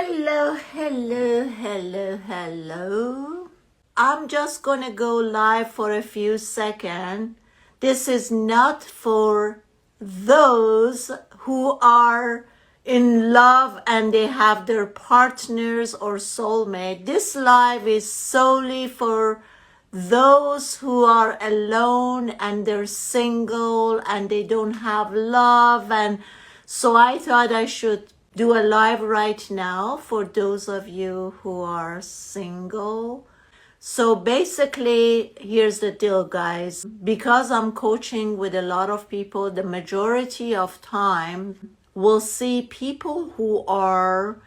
Hello, hello, hello, hello. I'm just gonna go live for a few seconds. This is not for those who are in love and they have their partners or soulmate. This live is solely for those who are alone and they're single and they don't have love. And so I thought I should do a live right now for those of you who are single. So basically, here's the deal, guys. Because I'm coaching with a lot of people, the majority of time we'll see people who are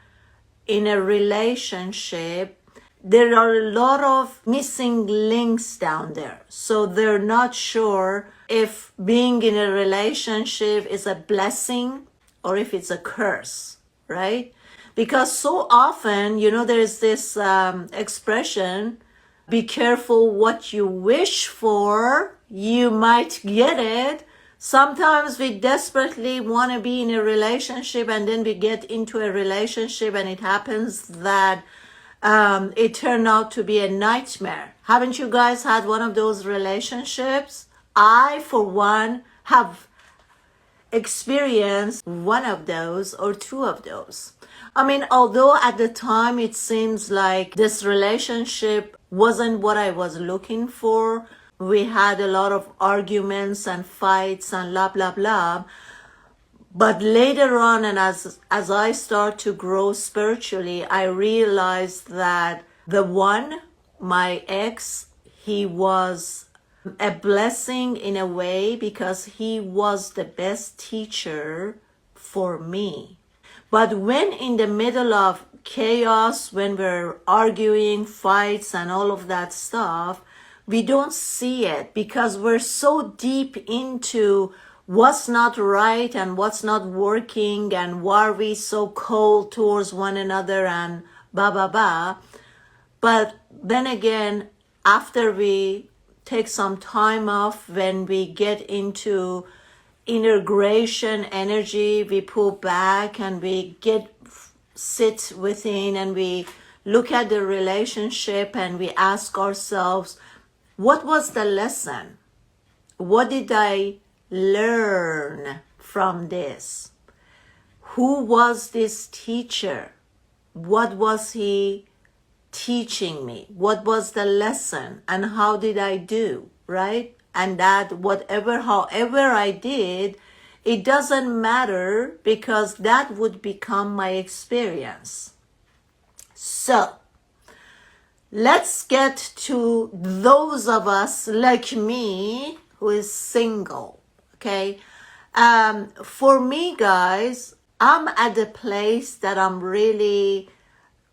in a relationship. There are a lot of missing links down there. So they're not sure if being in a relationship is a blessing or if it's a curse, right? Because so often, there's this expression, be careful what you wish for, you might get it. Sometimes we desperately want to be in a relationship and then we get into a relationship and it happens that it turned out to be a nightmare. Haven't you guys had one of those relationships? I, for one, have experienced one of those or two of those. I mean, although at the time it seems like this relationship wasn't what I was looking for, we had a lot of arguments and fights and blah, blah, blah. But later on, and as I start to grow spiritually, I realized that the one, my ex, he was a blessing in a way because he was the best teacher for me. But when in the middle of chaos, when we're arguing, fights, and all of that stuff, we don't see it because we're so deep into what's not right and what's not working and why are we so cold towards one another and blah, blah, blah. But then again, after we take some time off, when we get into integration energy, we pull back and we sit within and we look at the relationship and we ask ourselves, what was the lesson? What did I learn from this? Who was this teacher? What was he teaching me? What was the lesson? And how did I do, right? And that however I did, it doesn't matter because that would become my experience. So, let's get to those of us like me who is single, okay? For me, guys, I'm at the place that I'm really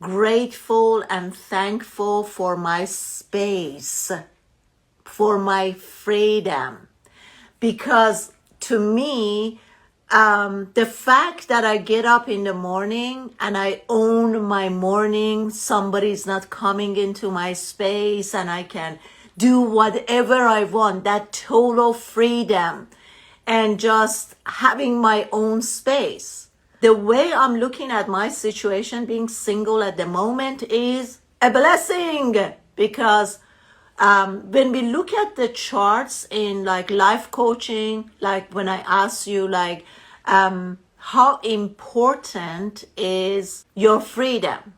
grateful and thankful for my space, for my freedom. Because to me, the fact that I get up in the morning and I own my morning, somebody's not coming into my space and I can do whatever I want, that total freedom and just having my own space. The way I'm looking at my situation, being single at the moment, is a blessing because when we look at the charts in like life coaching, like when I ask you like how important is your freedom,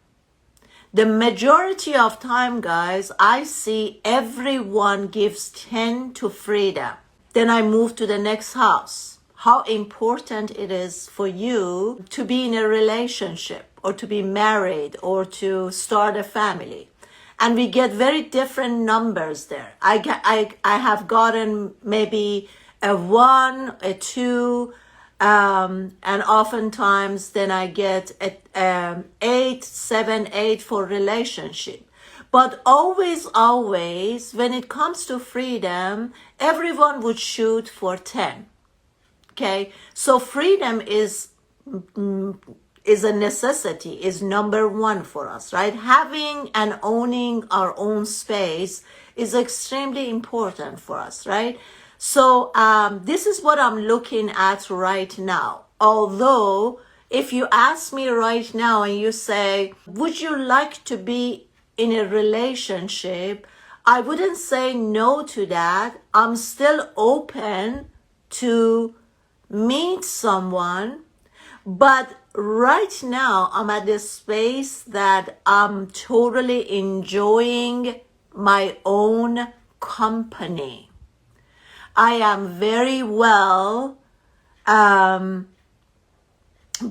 the majority of time, guys, I see everyone gives 10 to freedom. Then I move to the next house. How important it is for you to be in a relationship or to be married or to start a family. And we get very different numbers there. I have gotten maybe a 1, a 2, and oftentimes then I get a 8, 7, 8 for relationship. But always, when it comes to freedom, everyone would shoot for 10. Okay, so freedom is a necessity, is number one for us, right? Having and owning our own space is extremely important for us, right? So this is what I'm looking at right now. Although If you ask me right now and you say, would you like to be in a relationship? I wouldn't say no to that. I'm still open to meet someone, but right now I'm at this space that I'm totally enjoying my own company. I am very well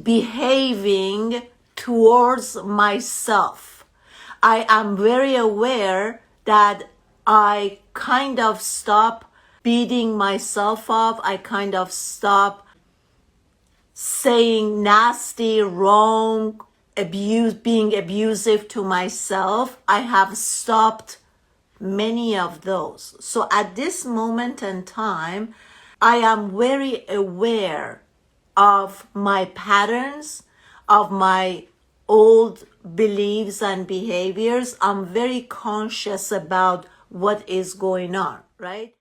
behaving towards myself. I am very aware that I kind of stop beating myself up. I kind of stop saying nasty, wrong, being abusive to myself. I have stopped many of those. So at this moment in time, I am very aware of my patterns, of my old beliefs and behaviors. I'm very conscious about what is going on, right?